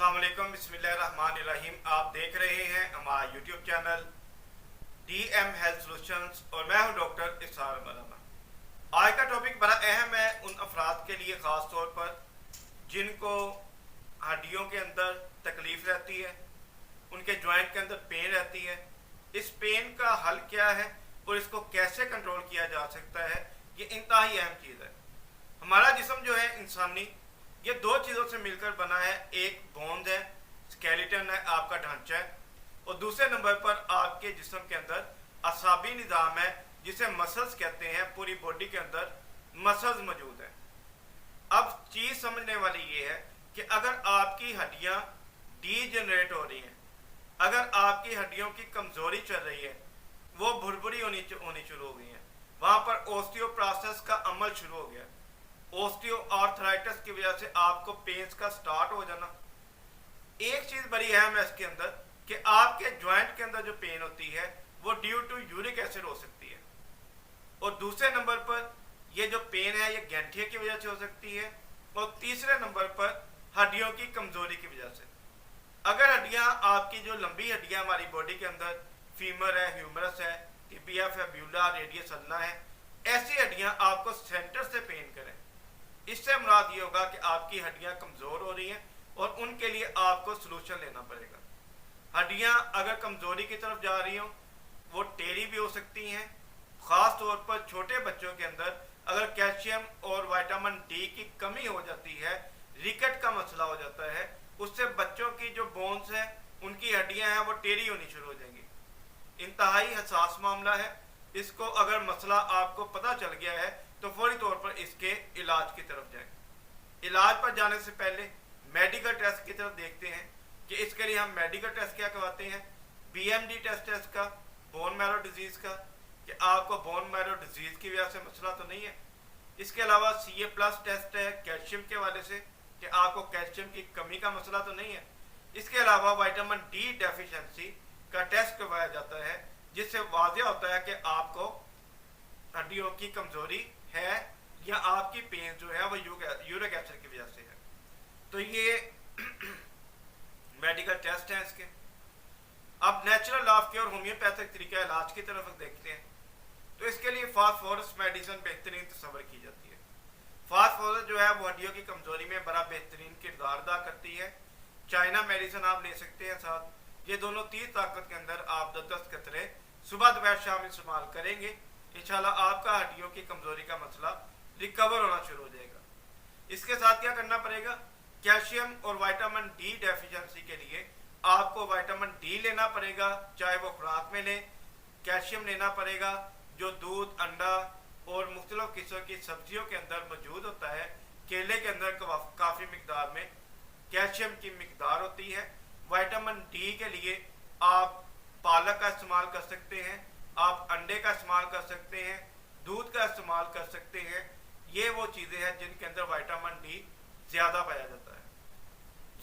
अस्सलाम वालेकुम, बिस्मिल्लाहिर्रहमानिर्रहीम। आप देख रहे हैं हमारा YouTube channel DM health solutions और मैं हूं डॉक्टर इसार मौलाना। आज का टॉपिक बड़ा अहम है उन अफराद के लिए, ख़ास तौर पर जिनको हड्डियों के अंदर तकलीफ़ रहती है, उनके जॉइंट के अंदर पेन रहती है। इस पेन का हल क्या है और इसको कैसे कंट्रोल किया जा सकता है, ये इंतहाई अहम चीज़ है। हमारा जिस्म जो है इंसानी, ये दो चीज़ों से मिलकर बना है। एक बोन्स है, स्केलेटन है, आपका ढांचा है, और दूसरे नंबर पर आपके जिस्म के अंदर असाबी निज़ाम है जिसे मसल्स कहते हैं। पूरी बॉडी के अंदर मसल्स मौजूद हैं। अब चीज़ समझने वाली ये है कि अगर आपकी हड्डियाँ डीजनरेट हो रही हैं, अगर आपकी हड्डियों की कमज़ोरी चल रही है, वो भुरभुरी होनी शुरू हो गई है, वहाँ पर ओस्टियोप्रोसिस का अमल शुरू हो गया। ओस्टियोआर्थराइटिस की वजह से आपको पेन्स का स्टार्ट हो जाना। एक चीज़ बड़ी अहम है इसके अंदर कि आपके ज्वाइंट के अंदर जो पेन होती है वो ड्यू टू यूरिक एसिड हो सकती है, और दूसरे नंबर पर ये जो पेन है ये गैंठिया की वजह से हो सकती है, और तीसरे नंबर पर हड्डियों की कमज़ोरी की वजह से। अगर हड्डियाँ आपकी जो लंबी हड्डियाँ हमारी बॉडी के अंदर, फीमर है, ह्यूमरस है, टीपीएफ है, ब्यूला, रेडियस अल्ना है, ऐसी हड्डियाँ आपको सेंटर से पेन करें, इससे मुराद ये होगा कि आपकी हड्डियाँ कमज़ोर हो रही हैं और उनके लिए आपको सलूशन लेना पड़ेगा। हड्डियाँ अगर कमज़ोरी की तरफ जा रही हों, वो टेढ़ी भी हो सकती हैं। ख़ास तौर पर छोटे बच्चों के अंदर अगर कैल्शियम और विटामिन डी की कमी हो जाती है, रिकेट का मसला हो जाता है, उससे बच्चों की जो बोन्स हैं, उनकी हड्डियाँ हैं, वो टेढ़ी होनी शुरू हो जाएंगी। इंतहाई हसास मामला है। इसको अगर मसला आपको पता चल गया है तो फौरी तौर पर इसके इलाज की तरफ जाएं। इलाज पर जाने से पहले मेडिकल टेस्ट की तरफ देखते हैं कि इसके लिए हम मेडिकल टेस्ट क्या करवाते हैं। BMD टेस्ट है इसका, बोन मैरो डिजीज़ का, कि आपको बोन मैरो डिजीज़ की वजह से मसला तो नहीं है। इसके अलावा CA+ टेस्ट है कैल्शियम के हवाले से, कि आपको कैल्शियम की कमी का मसला तो नहीं है। इसके अलावा विटामिन D डेफिशिएंसी का टेस्ट करवाया जाता है, जिससे वाज़ेह होता है कि आपको हड्डियों की कमज़ोरी है या आपकी पेन जो है वो यूरिक एसिड की वजह से है। तो ये मेडिकल टेस्ट हैं इसके। अब नेचुरल ऑफ के और होम्योपैथिक तरीका इलाज की तरफ देखते हैं, तो इसके लिए फास्फोरस मेडिसिन बेहतरीन तस्वर की जाती है। फास्फोरस जो है वो हड्डियों की कमज़ोरी में बड़ा बेहतरीन किरदार अदा करती है। चाइना मेडिसिन आप ले सकते हैं साथ। ये दोनों 30 ताकत के अंदर आप 10-10 कतरे सुबह दोपहर शाम इस्तेमाल करेंगे, इंशाल्लाह आपका हड्डियों की कमज़ोरी का मसला रिकवर होना शुरू हो जाएगा। इसके साथ क्या करना पड़ेगा, कैल्शियम और विटामिन D डेफिशिएंसी के लिए आपको विटामिन D लेना पड़ेगा, चाहे वो खुराक में लें। कैल्शियम लेना पड़ेगा जो दूध, अंडा और मुख्तलिफ किस्म की सब्जियों के अंदर मौजूद होता है। केले के अंदर काफ़ी मिकदार में कैल्शियम की मिकदार होती है। विटामिन D के लिए आप पालक का इस्तेमाल कर सकते हैं, आप अंडे का इस्तेमाल कर सकते हैं, दूध का इस्तेमाल कर सकते हैं। ये वो चीज़ें हैं जिनके अंदर विटामिन D ज़्यादा पाया जाता है।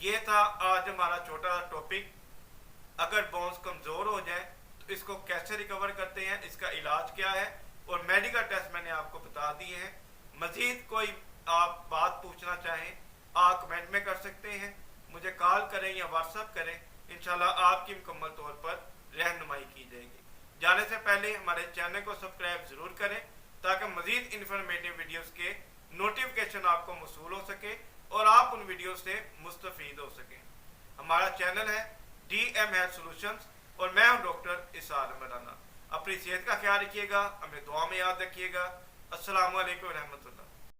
ये था आज हमारा छोटा सा टॉपिक। अगर बोन्स कमज़ोर हो जाए तो इसको कैसे रिकवर करते हैं, इसका इलाज क्या है, और मेडिकल टेस्ट मैंने आपको बता दिए हैं। मज़ीद कोई आप बात पूछना चाहें, आप कमेंट में कर सकते हैं, मुझे कॉल करें या व्हाट्सएप करें, इंशाल्लाह आपकी मुकम्मल तौर पर रहनुमाई की जाएगी। जाने से पहले हमारे चैनल को सब्सक्राइब ज़रूर करें ताकि मज़ीद इन्फॉर्मेटिव वीडियोस के नोटिफिकेशन आपको मौसूल हो सके और आप उन वीडियो से मुस्तफ़ीद हो सकें। हमारा चैनल है DM हेल्थ सॉल्यूशंस और मैं हूं डॉक्टर इसार मौलाना। अपनी सेहत का ख्याल रखिएगा, हमें दुआ में याद रखिएगा। अस्सलामु अलैकुम रहमतुल्लाह।